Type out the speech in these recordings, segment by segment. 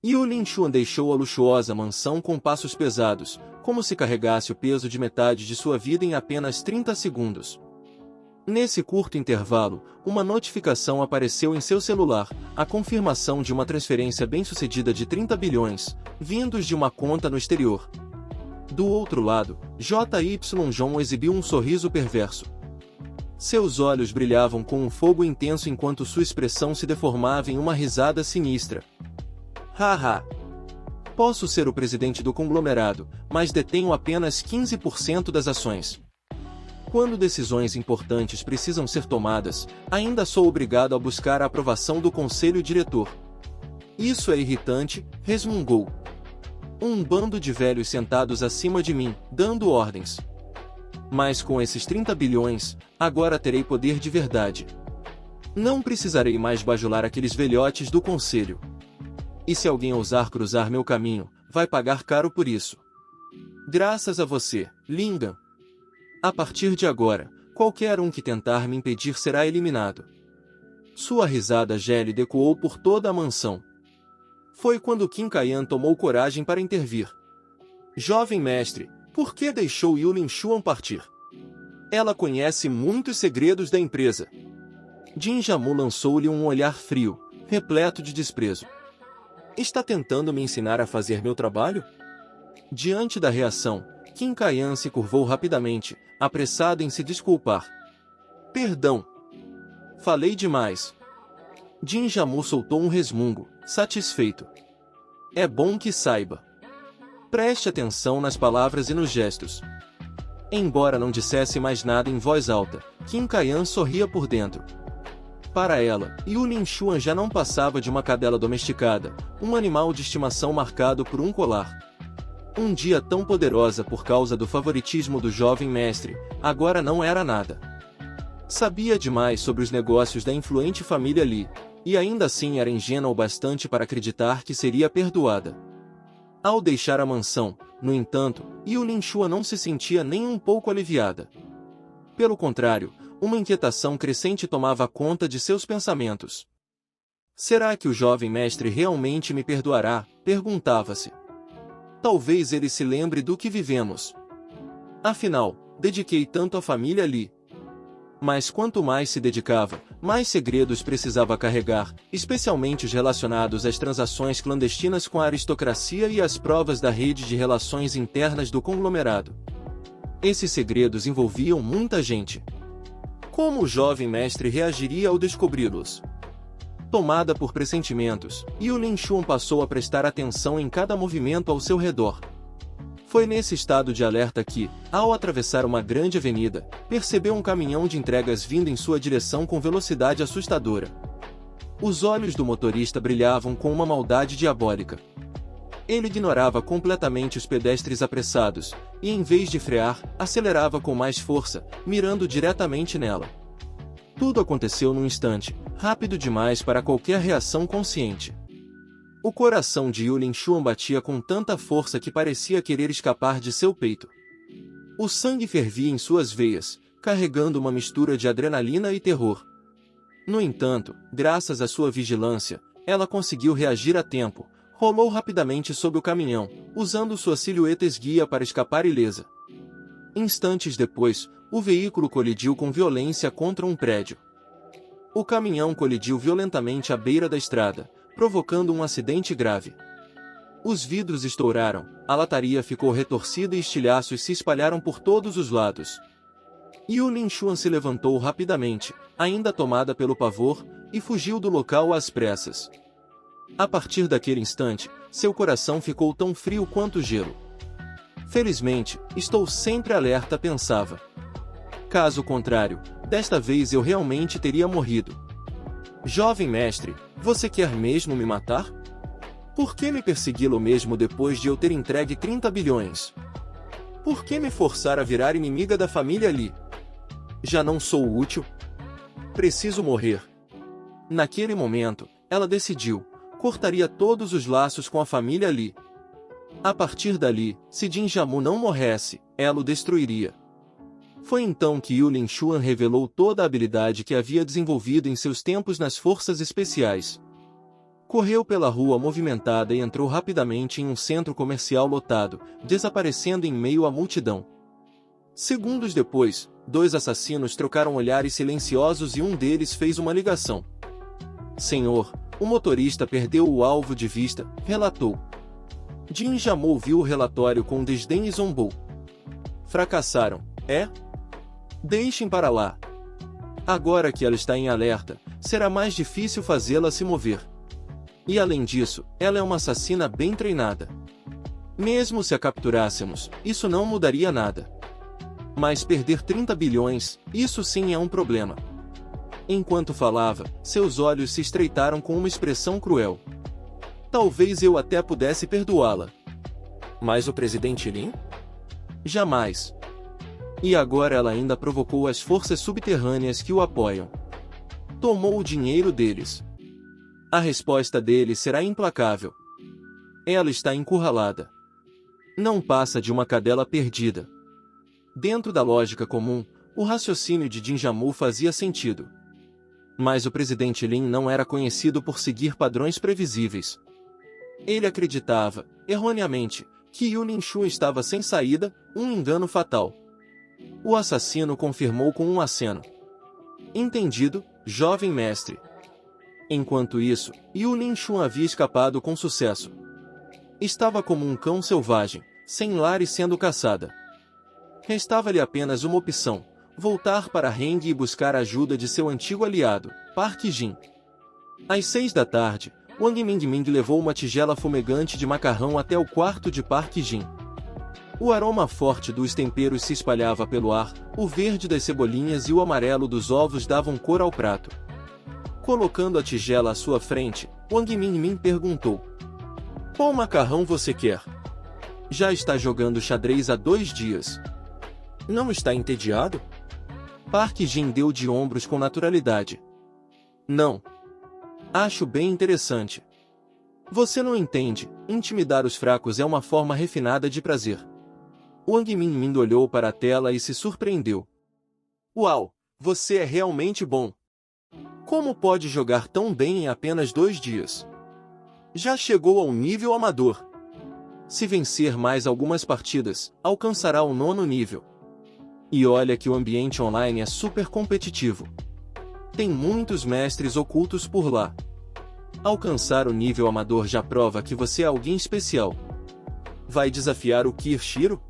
Yulin Xuan deixou a luxuosa mansão com passos pesados, como se carregasse o peso de metade de sua vida em apenas 30 segundos. Nesse curto intervalo, uma notificação apareceu em seu celular, a confirmação de uma transferência bem-sucedida de 30 bilhões, vindos de uma conta no exterior. Do outro lado, JY Jong exibiu um sorriso perverso. Seus olhos brilhavam com um fogo intenso enquanto sua expressão se deformava em uma risada sinistra. Haha! Posso ser o presidente do conglomerado, mas detenho apenas 15% das ações. Quando decisões importantes precisam ser tomadas, ainda sou obrigado a buscar a aprovação do conselho diretor. Isso é irritante, resmungou. Um bando de velhos sentados acima de mim, dando ordens. Mas com esses 30 bilhões, agora terei poder de verdade. Não precisarei mais bajular aqueles velhotes do conselho. E se alguém ousar cruzar meu caminho, vai pagar caro por isso. Graças a você, Lingan. A partir de agora, qualquer um que tentar me impedir será eliminado. Sua risada gélida ecoou por toda a mansão. Foi quando Qin Kaiyan tomou coragem para intervir. Jovem mestre, por que deixou Yulin Xuan partir? Ela conhece muitos segredos da empresa. Jin Jamu lançou-lhe um olhar frio, repleto de desprezo. Está tentando me ensinar a fazer meu trabalho? Diante da reação, Qin Kaiyan se curvou rapidamente, apressado em se desculpar. Perdão. Falei demais. Jin Jamu soltou um resmungo, satisfeito. É bom que saiba. Preste atenção nas palavras e nos gestos. Embora não dissesse mais nada em voz alta, Qin Kaiyan sorria por dentro. Para ela, Yulin Xuan já não passava de uma cadela domesticada, um animal de estimação marcado por um colar. Um dia tão poderosa por causa do favoritismo do jovem mestre, agora não era nada. Sabia demais sobre os negócios da influente família Li, e ainda assim era ingênua o bastante para acreditar que seria perdoada. Ao deixar a mansão, no entanto, Yulin Xuan não se sentia nem um pouco aliviada. Pelo contrário, uma inquietação crescente tomava conta de seus pensamentos. Será que o jovem mestre realmente me perdoará? Perguntava-se. Talvez ele se lembre do que vivemos. Afinal, dediquei tanto à família Li. Mas quanto mais se dedicava, mais segredos precisava carregar, especialmente os relacionados às transações clandestinas com a aristocracia e às provas da rede de relações internas do conglomerado. Esses segredos envolviam muita gente. Como o jovem mestre reagiria ao descobri-los? Tomada por pressentimentos, Yulin Xuan passou a prestar atenção em cada movimento ao seu redor. Foi nesse estado de alerta que, ao atravessar uma grande avenida, percebeu um caminhão de entregas vindo em sua direção com velocidade assustadora. Os olhos do motorista brilhavam com uma maldade diabólica. Ele ignorava completamente os pedestres apressados, e em vez de frear, acelerava com mais força, mirando diretamente nela. Tudo aconteceu num instante, rápido demais para qualquer reação consciente. O coração de Yulin Xuan batia com tanta força que parecia querer escapar de seu peito. O sangue fervia em suas veias, carregando uma mistura de adrenalina e terror. No entanto, graças à sua vigilância, ela conseguiu reagir a tempo, rolou rapidamente sob o caminhão, usando sua silhueta esguia para escapar ilesa. Instantes depois, o veículo colidiu com violência contra um prédio. O caminhão colidiu violentamente à beira da estrada, provocando um acidente grave. Os vidros estouraram, a lataria ficou retorcida e estilhaços se espalharam por todos os lados. Yulin Xuan se levantou rapidamente, ainda tomada pelo pavor, e fugiu do local às pressas. A partir daquele instante, seu coração ficou tão frio quanto gelo. Felizmente, estou sempre alerta, pensava. Caso contrário, desta vez eu realmente teria morrido. Jovem mestre, você quer mesmo me matar? Por que me persegui-lo mesmo depois de eu ter entregue 30 bilhões? Por que me forçar a virar inimiga da família Li? Já não sou útil? Preciso morrer. Naquele momento, ela decidiu, cortaria todos os laços com a família Li. A partir dali, se Jin Jamu não morresse, ela o destruiria. Foi então que Yulin Xuan revelou toda a habilidade que havia desenvolvido em seus tempos nas forças especiais. Correu pela rua movimentada e entrou rapidamente em um centro comercial lotado, desaparecendo em meio à multidão. Segundos depois, 2 assassinos trocaram olhares silenciosos e um deles fez uma ligação. Senhor, o motorista perdeu o alvo de vista, relatou. Jin Jamou viu o relatório com desdém e zombou. Fracassaram, é? Deixem para lá. Agora que ela está em alerta, será mais difícil fazê-la se mover. E além disso, ela é uma assassina bem treinada. Mesmo se a capturássemos, isso não mudaria nada. Mas perder 30 bilhões, isso sim é um problema. Enquanto falava, seus olhos se estreitaram com uma expressão cruel. Talvez eu até pudesse perdoá-la. Mas o presidente Lin? Jamais. E agora ela ainda provocou as forças subterrâneas que o apoiam. Tomou o dinheiro deles. A resposta dele será implacável. Ela está encurralada. Não passa de uma cadela perdida. Dentro da lógica comum, o raciocínio de Jin Jamou fazia sentido. Mas o presidente Lin não era conhecido por seguir padrões previsíveis. Ele acreditava, erroneamente, que Yu Linshu estava sem saída, um engano fatal. O assassino confirmou com um aceno. Entendido, jovem mestre. Enquanto isso, Yu Linshu havia escapado com sucesso. Estava como um cão selvagem, sem lar e sendo caçada. Restava-lhe apenas uma opção: voltar para Heng e buscar a ajuda de seu antigo aliado, Park Jin. Às 6 da tarde, Wang Mingming levou uma tigela fumegante de macarrão até o quarto de Park Jin. O aroma forte dos temperos se espalhava pelo ar, o verde das cebolinhas e o amarelo dos ovos davam cor ao prato. Colocando a tigela à sua frente, Wang Mingming perguntou: qual macarrão você quer? Já está jogando xadrez há 2 dias. Não está entediado? Park Jin deu de ombros com naturalidade. Não. Acho bem interessante. Você não entende, intimidar os fracos é uma forma refinada de prazer. Wang Mingming olhou para a tela e se surpreendeu. Uau, você é realmente bom. Como pode jogar tão bem em apenas 2 dias? Já chegou ao nível amador. Se vencer mais algumas partidas, alcançará o 9º nível. E olha que o ambiente online é super competitivo. Tem muitos mestres ocultos por lá. Alcançar o nível amador já prova que você é alguém especial. Vai desafiar o Kirshiro?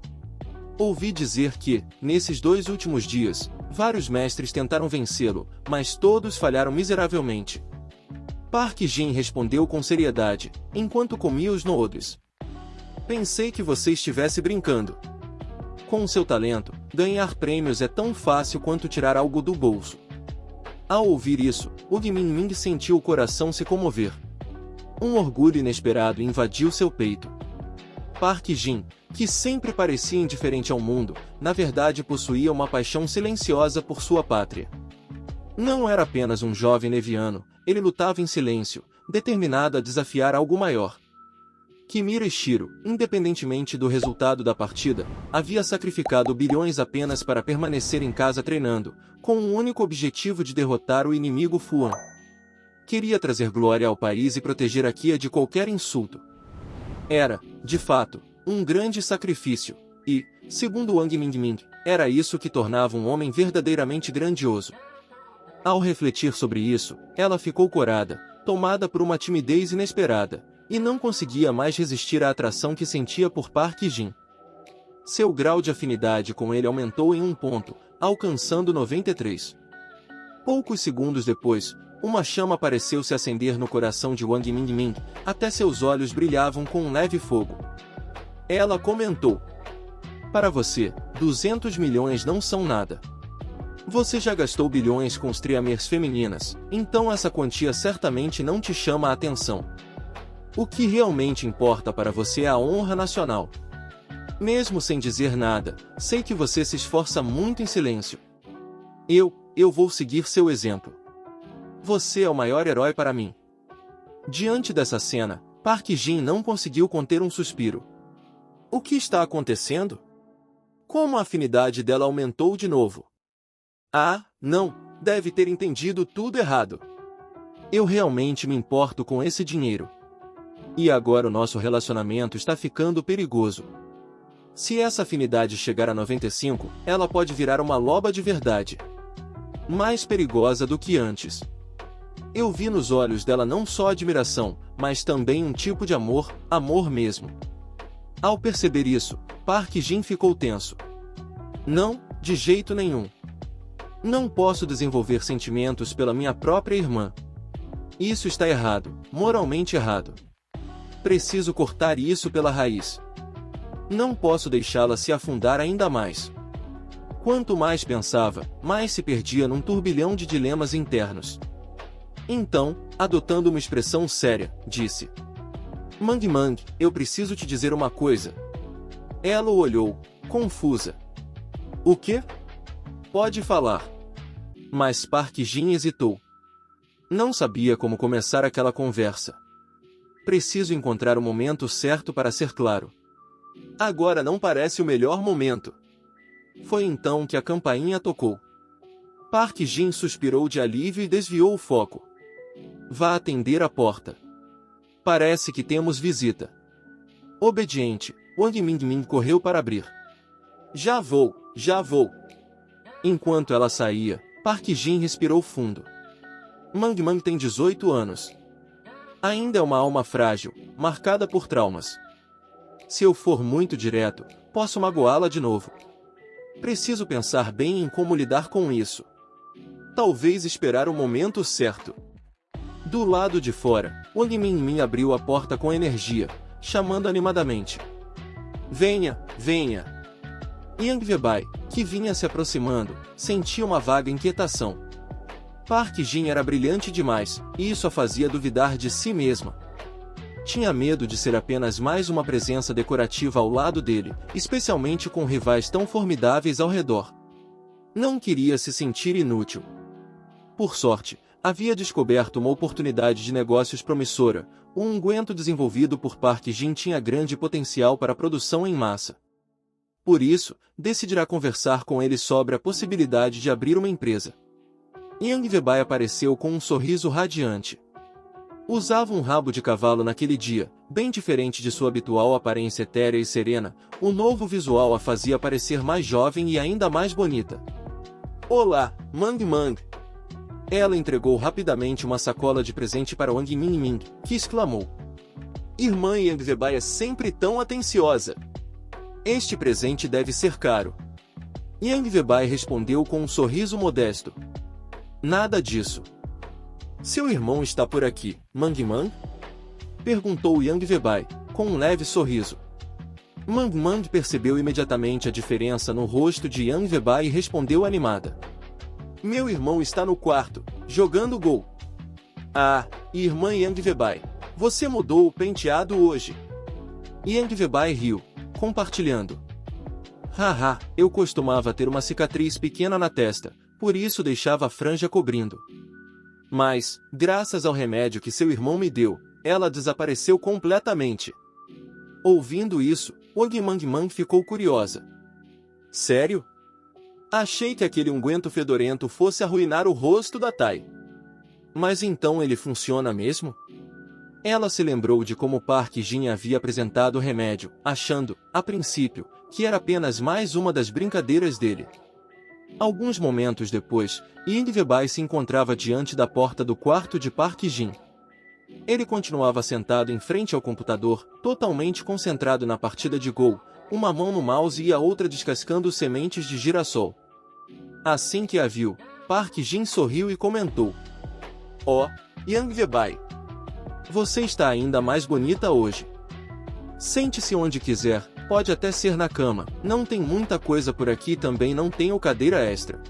Ouvi dizer que, nesses 2 últimos dias, vários mestres tentaram vencê-lo, mas todos falharam miseravelmente. Park Jin respondeu com seriedade, enquanto comia os noodles. Pensei que você estivesse brincando. Com seu talento, ganhar prêmios é tão fácil quanto tirar algo do bolso. Ao ouvir isso, Wang Mingming sentiu o coração se comover. Um orgulho inesperado invadiu seu peito. Park Jin, que sempre parecia indiferente ao mundo, na verdade possuía uma paixão silenciosa por sua pátria. Não era apenas um jovem leviano, ele lutava em silêncio, determinado a desafiar algo maior. Kimura Ishiro, independentemente do resultado da partida, havia sacrificado bilhões apenas para permanecer em casa treinando, com o único objetivo de derrotar o inimigo Fuan. Queria trazer glória ao país e proteger a Kia de qualquer insulto. Era, de fato, um grande sacrifício, e, segundo Wang Mingming, era isso que tornava um homem verdadeiramente grandioso. Ao refletir sobre isso, ela ficou corada, tomada por uma timidez inesperada, e não conseguia mais resistir à atração que sentia por Park Jin. Seu grau de afinidade com ele aumentou em 1 ponto, alcançando 93. Poucos segundos depois, uma chama pareceu se acender no coração de Wang Mingming, até seus olhos brilhavam com um leve fogo. Ela comentou: para você, 200 milhões não são nada. Você já gastou bilhões com streamers femininas, então essa quantia certamente não te chama a atenção. O que realmente importa para você é a honra nacional. Mesmo sem dizer nada, sei que você se esforça muito em silêncio. Eu vou seguir seu exemplo. Você é o maior herói para mim. Diante dessa cena, Park Jin não conseguiu conter um suspiro. O que está acontecendo? Como a afinidade dela aumentou de novo? Ah, não, deve ter entendido tudo errado. Eu realmente me importo com esse dinheiro. E agora o nosso relacionamento está ficando perigoso. Se essa afinidade chegar a 95, ela pode virar uma loba de verdade. Mais perigosa do que antes. Eu vi nos olhos dela não só admiração, mas também um tipo de amor, amor mesmo. Ao perceber isso, Park Jin ficou tenso. Não, de jeito nenhum. Não posso desenvolver sentimentos pela minha própria irmã. Isso está errado, moralmente errado. Preciso cortar isso pela raiz. Não posso deixá-la se afundar ainda mais. Quanto mais pensava, mais se perdia num turbilhão de dilemas internos. Então, adotando uma expressão séria, disse: Mang Mang, eu preciso te dizer uma coisa. Ela o olhou, confusa. O quê? Pode falar. Mas Park Jin hesitou. Não sabia como começar aquela conversa. Preciso encontrar o momento certo para ser claro. Agora não parece o melhor momento. Foi então que a campainha tocou. Park Jin suspirou de alívio e desviou o foco. Vá atender a porta. Parece que temos visita. Obediente, Wang Mingming correu para abrir. Já vou, já vou. Enquanto ela saía, Park Jin respirou fundo. Mang Mang tem 18 anos. Ainda é uma alma frágil, marcada por traumas. Se eu for muito direto, posso magoá-la de novo. Preciso pensar bem em como lidar com isso. Talvez esperar o momento certo. Do lado de fora, Wang Mingming abriu a porta com energia, chamando animadamente. Venha, venha. Yang Vebai, que vinha se aproximando, sentia uma vaga inquietação. Park Jin era brilhante demais, e isso a fazia duvidar de si mesma. Tinha medo de ser apenas mais uma presença decorativa ao lado dele, especialmente com rivais tão formidáveis ao redor. Não queria se sentir inútil. Por sorte, havia descoberto uma oportunidade de negócios promissora. O unguento desenvolvido por Park Jin tinha grande potencial para produção em massa. Por isso, decidirá conversar com ele sobre a possibilidade de abrir uma empresa. Yang Vebai apareceu com um sorriso radiante. Usava um rabo de cavalo naquele dia, bem diferente de sua habitual aparência etérea e serena. O novo visual a fazia parecer mais jovem e ainda mais bonita. Olá, Mang Mang! Ela entregou rapidamente uma sacola de presente para Wang Mingming, que exclamou. Irmã Yang Vebai é sempre tão atenciosa. Este presente deve ser caro. Yang Vebai respondeu com um sorriso modesto. Nada disso. Seu irmão está por aqui, Mang Mang? Perguntou Yang Vebai, com um leve sorriso. Mang Mang percebeu imediatamente a diferença no rosto de Yang Vebai e respondeu animada. Meu irmão está no quarto, jogando gol. Ah, irmã Yang Vebai, você mudou o penteado hoje. Yang Vebai riu, compartilhando. Haha, eu costumava ter uma cicatriz pequena na testa, por isso deixava a franja cobrindo. Mas, graças ao remédio que seu irmão me deu, ela desapareceu completamente. Ouvindo isso, Wang Mangmang ficou curiosa. Sério? Achei que aquele unguento fedorento fosse arruinar o rosto da Tai. Mas então ele funciona mesmo? Ela se lembrou de como Park Jin havia apresentado o remédio, achando, a princípio, que era apenas mais uma das brincadeiras dele. Alguns momentos depois, Yang Vebai se encontrava diante da porta do quarto de Park Jin. Ele continuava sentado em frente ao computador, totalmente concentrado na partida de Go, uma mão no mouse e a outra descascando sementes de girassol. Assim que a viu, Park Jin sorriu e comentou. Oh, Yang Vebai! Você está ainda mais bonita hoje. Sente-se onde quiser, pode até ser na cama, não tem muita coisa por aqui e também não tenho cadeira extra.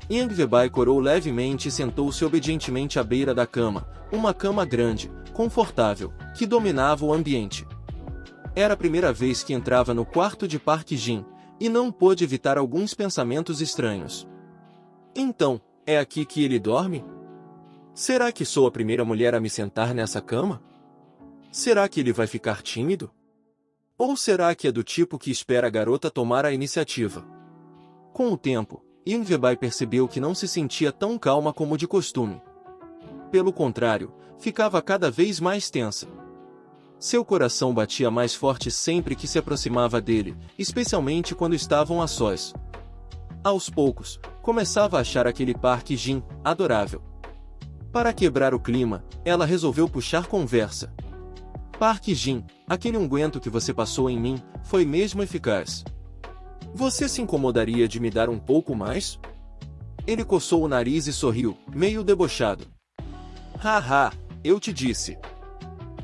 Yang Vebai corou levemente e sentou-se obedientemente à beira da cama, uma cama grande, confortável, que dominava o ambiente. Era a primeira vez que entrava no quarto de Park Jin, e não pôde evitar alguns pensamentos estranhos. Então, é aqui que ele dorme? Será que sou a primeira mulher a me sentar nessa cama? Será que ele vai ficar tímido? Ou será que é do tipo que espera a garota tomar a iniciativa? Com o tempo, Yang Vebai percebeu que não se sentia tão calma como de costume. pelo contrário, ficava cada vez mais tensa. Seu coração batia mais forte sempre que se aproximava dele, especialmente quando estavam a sós. Aos poucos, começava a achar aquele Park Jin adorável. Para quebrar o clima, ela resolveu puxar conversa. Park Jin, aquele unguento que você passou em mim, foi mesmo eficaz. Você se incomodaria de me dar um pouco mais? Ele coçou o nariz e sorriu, meio debochado. Haha, eu te disse.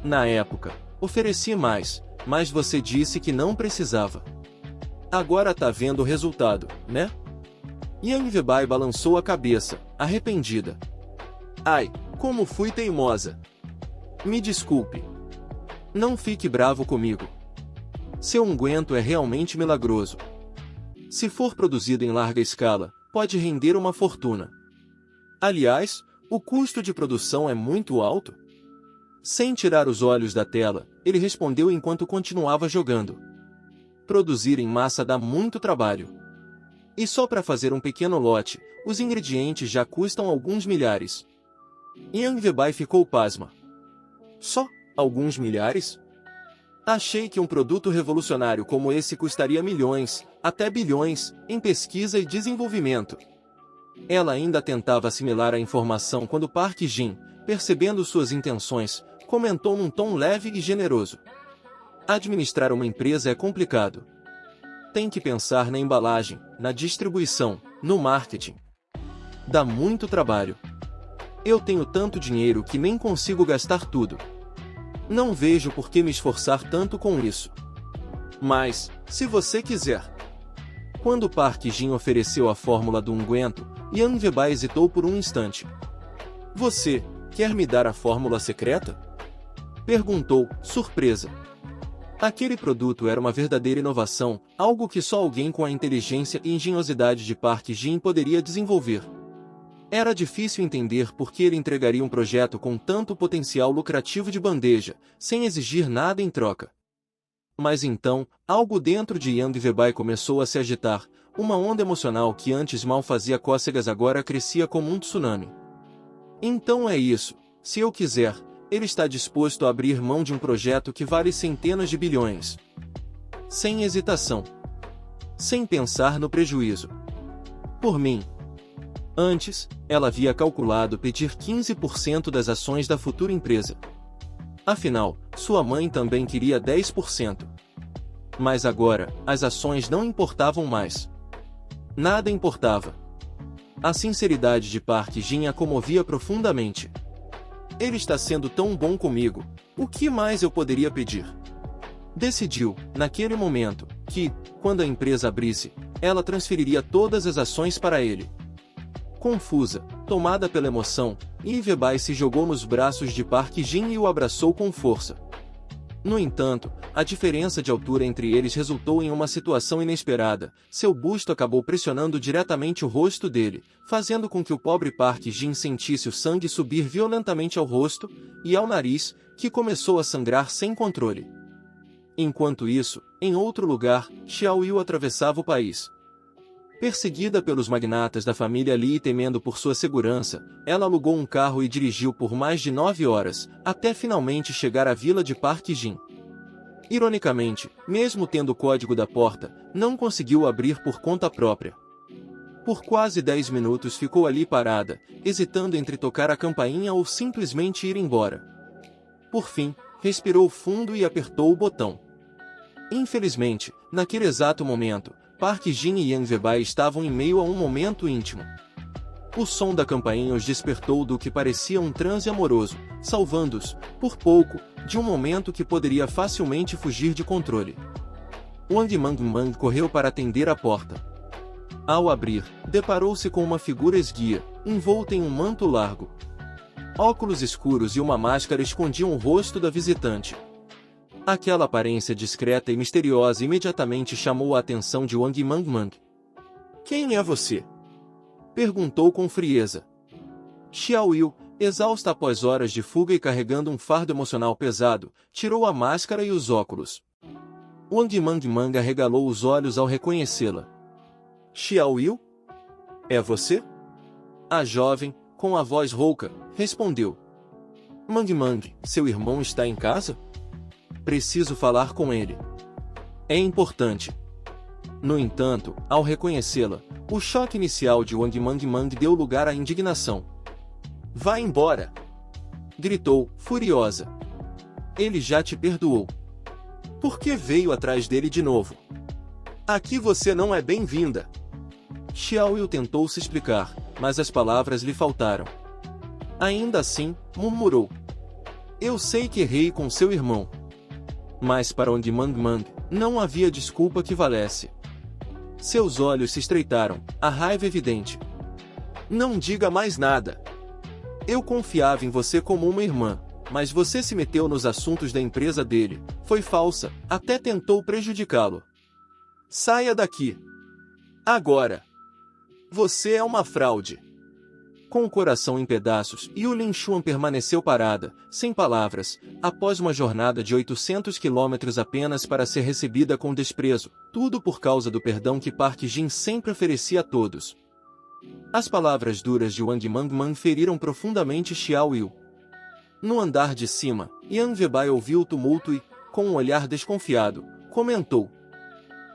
Na época, ofereci mais, mas você disse que não precisava. Agora tá vendo o resultado, né? Yang Webai balançou a cabeça, arrependida. Ai, como fui teimosa. Me desculpe. Não fique bravo comigo. Seu unguento é realmente milagroso. Se for produzido em larga escala, pode render uma fortuna. Aliás, o custo de produção é muito alto. Sem tirar os olhos da tela, ele respondeu enquanto continuava jogando. Produzir em massa dá muito trabalho. E só para fazer um pequeno lote, os ingredientes já custam alguns milhares. Yang Webai ficou pasma. Só alguns milhares? Achei que um produto revolucionário como esse custaria milhões, até bilhões, em pesquisa e desenvolvimento. Ela ainda tentava assimilar a informação quando Park Jin, percebendo suas intenções, comentou num tom leve e generoso. Administrar uma empresa é complicado. Tem que pensar na embalagem, na distribuição, no marketing. Dá muito trabalho. Eu tenho tanto dinheiro que nem consigo gastar tudo. Não vejo por que me esforçar tanto com isso. Mas, se você quiser. Quando Park Jin ofereceu a fórmula do unguento, Yang Webai hesitou por um instante. Você quer me dar a fórmula secreta? Perguntou, surpresa. Aquele produto era uma verdadeira inovação, algo que só alguém com a inteligência e engenhosidade de Park Jin poderia desenvolver. Era difícil entender por que ele entregaria um projeto com tanto potencial lucrativo de bandeja, sem exigir nada em troca. Mas então, algo dentro de Yang Webai começou a se agitar, uma onda emocional que antes mal fazia cócegas agora crescia como um tsunami. Então é isso, se eu quiser, ele está disposto a abrir mão de um projeto que vale centenas de bilhões. Sem hesitação. Sem pensar no prejuízo. Por mim. Antes, ela havia calculado pedir 15% das ações da futura empresa. Afinal, sua mãe também queria 10%. Mas agora, as ações não importavam mais. Nada importava. A sinceridade de Park Jin a comovia profundamente. Ele está sendo tão bom comigo, o que mais eu poderia pedir? Decidiu, naquele momento, que, quando a empresa abrisse, ela transferiria todas as ações para ele. Confusa, tomada pela emoção, Yang Webai se jogou nos braços de Park Jin e o abraçou com força. No entanto, a diferença de altura entre eles resultou em uma situação inesperada. Seu busto acabou pressionando diretamente o rosto dele, fazendo com que o pobre Park Jin sentisse o sangue subir violentamente ao rosto e ao nariz, que começou a sangrar sem controle. Enquanto isso, em outro lugar, Xiao Yu atravessava o país. Perseguida pelos magnatas da família Li e temendo por sua segurança, ela alugou um carro e dirigiu por mais de 9 horas, até finalmente chegar à vila de Park Jin. Ironicamente, mesmo tendo o código da porta, não conseguiu abrir por conta própria. Por quase 10 minutos ficou ali parada, hesitando entre tocar a campainha ou simplesmente ir embora. Por fim, respirou fundo e apertou o botão. Infelizmente, naquele exato momento, Park Jin e Yang Webai estavam em meio a um momento íntimo. O som da campainha os despertou do que parecia um transe amoroso, salvando-os, por pouco, de um momento que poderia facilmente fugir de controle. Wang Mangmang correu para atender a porta. Ao abrir, deparou-se com uma figura esguia, envolta em um manto largo. Óculos escuros e uma máscara escondiam o rosto da visitante. Aquela aparência discreta e misteriosa imediatamente chamou a atenção de Wang Mangmang. Quem é você? Perguntou com frieza. Xiao Yu, exausta após horas de fuga e carregando um fardo emocional pesado, tirou a máscara e os óculos. Wang Mangmang arregalou os olhos ao reconhecê-la. Xiao Yu? É você? A jovem, com a voz rouca, respondeu. Mang Mang, seu irmão está em casa? Preciso falar com ele. É importante. No entanto, ao reconhecê-la, o choque inicial de Wang Mang Mang deu lugar à indignação. Vá embora! Gritou, furiosa. Ele já te perdoou. Por que veio atrás dele de novo? Aqui você não é bem-vinda. Xiao Yu tentou se explicar, mas as palavras lhe faltaram. Ainda assim, murmurou. Eu sei que errei com seu irmão. Mas para Wang Mang Mang, não havia desculpa que valesse. Seus olhos se estreitaram, a raiva evidente. Não diga mais nada. Eu confiava em você como uma irmã, mas você se meteu nos assuntos da empresa dele, foi falsa, até tentou prejudicá-lo. Saia daqui. Agora. Você é uma fraude. Com o coração em pedaços, Yu Linshuan permaneceu parada, sem palavras, após uma jornada de 800 quilômetros apenas para ser recebida com desprezo, tudo por causa do perdão que Park Jin sempre oferecia a todos. As palavras duras de Wang Mang Mang feriram profundamente Xiao Yu. No andar de cima, Yang Webai ouviu o tumulto e, com um olhar desconfiado, comentou.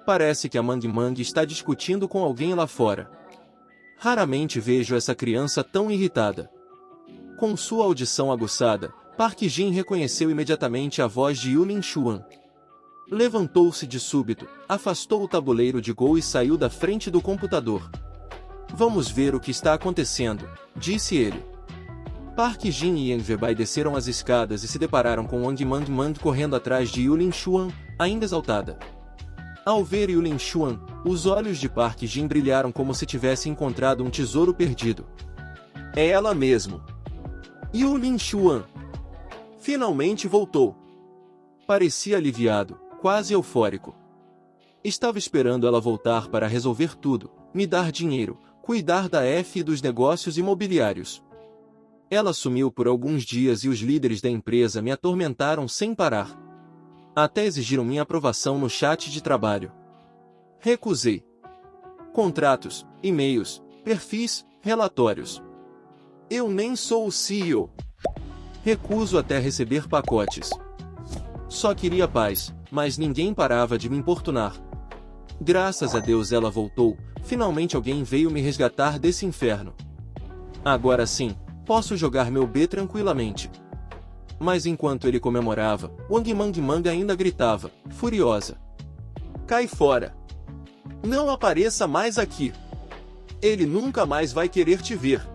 Parece que a Mang Mang está discutindo com alguém lá fora. Raramente vejo essa criança tão irritada. Com sua audição aguçada, Park Jin reconheceu imediatamente a voz de Yu Linshuan. Levantou-se de súbito, afastou o tabuleiro de Go e saiu da frente do computador. Vamos ver o que está acontecendo, disse ele. Park Jin e Yang Webai desceram as escadas e se depararam com Wang Mang Mang correndo atrás de Yu Linshuan, ainda exaltada. Ao ver Yu Linshuan, os olhos de Park Jin brilharam como se tivesse encontrado um tesouro perdido. É ela mesmo. Yu Linshuan. Finalmente voltou. Parecia aliviado, quase eufórico. Estava esperando ela voltar para resolver tudo, me dar dinheiro, cuidar da F e dos negócios imobiliários. Ela sumiu por alguns dias e os líderes da empresa me atormentaram sem parar. Até exigiram minha aprovação no chat de trabalho. Recusei. Contratos, e-mails, perfis, relatórios. Eu nem sou o CEO. Recuso até receber pacotes. Só queria paz, mas ninguém parava de me importunar. Graças a Deus ela voltou, finalmente alguém veio me resgatar desse inferno. Agora sim, posso jogar meu B tranquilamente. Mas enquanto ele comemorava, Wang Mang Mang ainda gritava, furiosa. Cai fora! Não apareça mais aqui! Ele nunca mais vai querer te ver!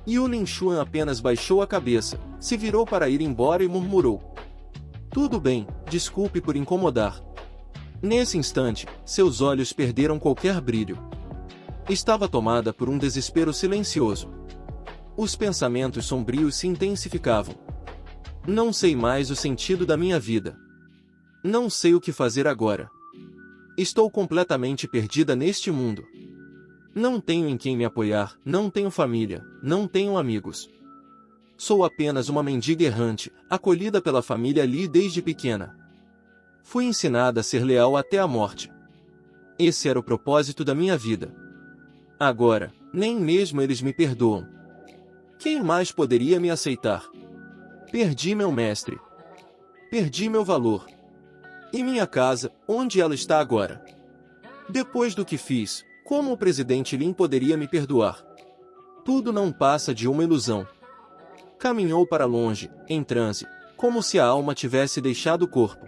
Yu Linshuan apenas baixou a cabeça, se virou para ir embora e murmurou. Tudo bem, desculpe por incomodar. Nesse instante, seus olhos perderam qualquer brilho. Estava tomada por um desespero silencioso. Os pensamentos sombrios se intensificavam. Não sei mais o sentido da minha vida. Não sei o que fazer agora. Estou completamente perdida neste mundo. Não tenho em quem me apoiar, não tenho família, não tenho amigos. Sou apenas uma mendiga errante, acolhida pela família Li desde pequena. Fui ensinada a ser leal até a morte. Esse era o propósito da minha vida. Agora, nem mesmo eles me perdoam. Quem mais poderia me aceitar? Perdi meu mestre. Perdi meu valor. E minha casa, onde ela está agora? Depois do que fiz, como o presidente Lin poderia me perdoar? Tudo não passa de uma ilusão. Caminhou para longe, em transe, como se a alma tivesse deixado o corpo.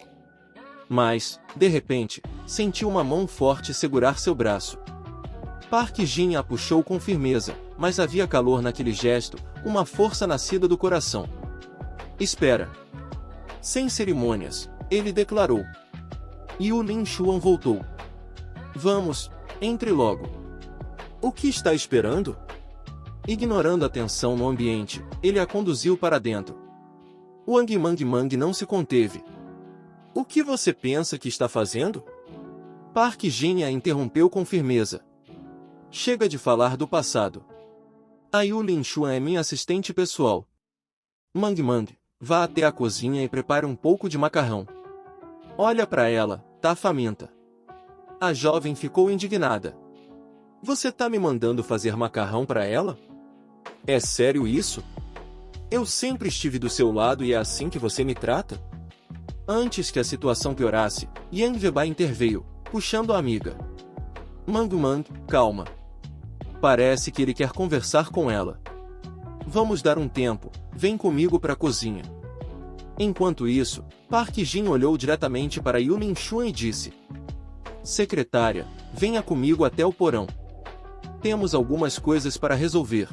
Mas, de repente, sentiu uma mão forte segurar seu braço. Park Jin a puxou com firmeza, mas havia calor naquele gesto, uma força nascida do coração. Espera. Sem cerimônias, ele declarou. Yu Linshuan voltou. Vamos, entre logo. O que está esperando? Ignorando a tensão no ambiente, ele a conduziu para dentro. Wang Mang Mang não se conteve. O que você pensa que está fazendo? Park Jin a interrompeu com firmeza. Chega de falar do passado. A Yu Linshuan é minha assistente pessoal. Mang Mang, vá até a cozinha e prepare um pouco de macarrão. Olha para ela, tá faminta. A jovem ficou indignada. Você tá me mandando fazer macarrão para ela? É sério isso? Eu sempre estive do seu lado e é assim que você me trata? Antes que a situação piorasse, Yang Veba interveio, puxando a amiga. Mang, calma. Parece que ele quer conversar com ela. Vamos dar um tempo, vem comigo para a cozinha. Enquanto isso, Park Jin olhou diretamente para Yu Min-chun e disse: Secretária, venha comigo até o porão. Temos algumas coisas para resolver.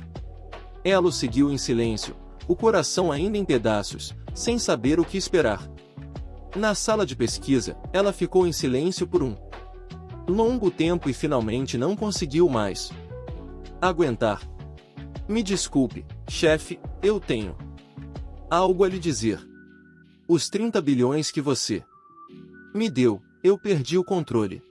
Ela o seguiu em silêncio, o coração ainda em pedaços, sem saber o que esperar. Na sala de pesquisa, ela ficou em silêncio por um longo tempo e finalmente não conseguiu mais aguentar. Me desculpe, chefe, eu tenho algo a lhe dizer. Os 30 bilhões que você me deu, eu perdi o controle.